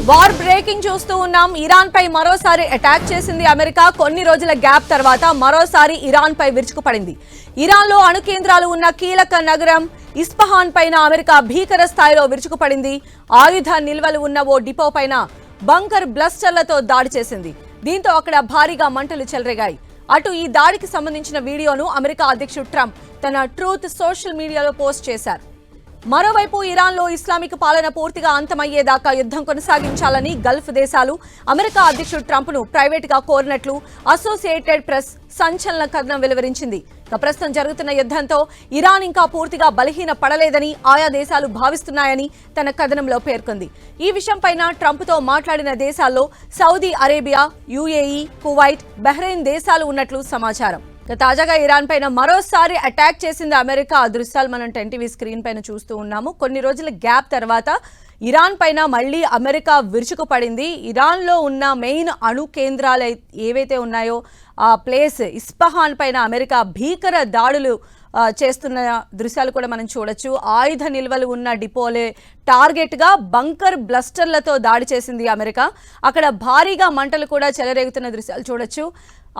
War breaking చూస్తూ ఉన్నాం. Iran పై మరోసారి అటాక్ చేసింది అమెరికా. కొన్ని రోజుల గ్యాప్ తర్వాత మరోసారి ఇరాన్ పై విరుచుకుపడింది. ఇరాన్ లో అణు కేంద్రాలు ఉన్న కీలక నగరం ఇస్ఫహాన్ పైన అమెరికా భీకర స్థాయిలో విరుచుకుపడింది. ఆయుధ నిల్వలు ఉన్న ఓ డిపో పైన బంకర్ బ్లాస్టర్లతో దాడి చేసింది. దీంతో అక్కడ భారీగా మంటలు చెలరేగాయి. అటు ఈ దాడికి సంబంధించిన వీడియోను అమెరికా అధ్యక్షుడు ట్రంప్ తన ట్రూత్ సోషల్ మీడియాలో పోస్ట్ చేశారు. మరోవైపు ఇరాన్లో ఇస్లామిక్ పాలన పూర్తిగా అంతమయ్యేదాకా యుద్ధం కొనసాగించాలని గల్ఫ్ దేశాలు అమెరికా అధ్యక్షుడు ట్రంప్ను ప్రైవేటుగా కోరినట్లు అసోసియేటెడ్ ప్రెస్ సంచలన కథనం వెలువరించింది. ప్రస్తుతం జరుగుతున్న యుద్ధంతో ఇరాన్ ఇంకా పూర్తిగా బలహీన పడలేదని ఆయా దేశాలు భావిస్తున్నాయని తన కథనంలో పేర్కొంది. ఈ విషయంపైన ట్రంప్తో మాట్లాడిన దేశాల్లో Saudi Arabia, UAE, Kuwait, Bahrain దేశాలు ఉన్నట్లు సమాచారం. తాజాగా ఇరాన్ పైన మరోసారి అటాక్ చేసింది అమెరికా. ఆ దృశ్యాలు మనం 10 టీవీ స్క్రీన్ పైన చూస్తూ ఉన్నాము. కొన్ని రోజుల గ్యాప్ తర్వాత ఇరాన్ పైన మళ్ళీ అమెరికా విరుచుకుపడింది. ఇరాన్లో ఉన్న మెయిన్ అణు కేంద్రాలు ఏవైతే ఉన్నాయో ఆ ప్లేస్ ఇస్ఫహాన్ పైన అమెరికా భీకర దాడులు చేస్తున్న దృశ్యాలు కూడా మనం చూడొచ్చు. ఆయుధ నిల్వలు ఉన్న డిపోలే టార్గెట్గా బంకర్ బ్లాస్టర్లతో దాడి చేసింది అమెరికా. అక్కడ భారీగా మంటలు కూడా చెలరేగుతున్న దృశ్యాలు చూడొచ్చు.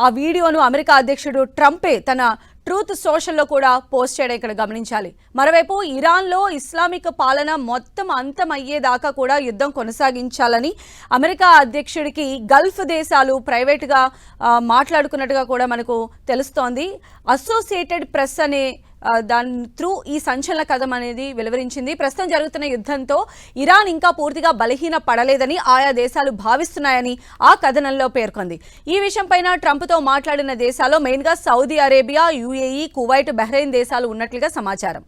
ఆ వీడియోను అమెరికా అధ్యక్షుడు ట్రంపే తన ట్రూత్ సోషల్లో కూడా పోస్ట్ చేయడం ఇక్కడ గమనించాలి. మరోవైపు ఇరాన్లో ఇస్లామిక్ పాలన మొత్తం అంతమయ్యేదాకా కూడా యుద్ధం కొనసాగించాలని అమెరికా అధ్యక్షుడికి గల్ఫ్ దేశాలు ప్రైవేటుగా మాట్లాడుకున్నట్టుగా కూడా మనకు తెలుస్తోంది. అసోసియేటెడ్ ప్రెస్ అనే దాని త్రూ ఈ సంచలన కథనం అనేది వెలువరించింది. ప్రస్తుతం జరుగుతున్న యుద్ధంతో ఇరాన్ ఇంకా పూర్తిగా బలహీన పడలేదని ఆయా దేశాలు భావిస్తున్నాయని ఆ కథనంలో పేర్కొంది. ఈ విషయంపైన ట్రంప్తో మాట్లాడిన దేశాల్లో మెయిన్గా Saudi Arabia, UAE, Kuwait, Bahrain దేశాలు ఉన్నట్లుగా సమాచారం.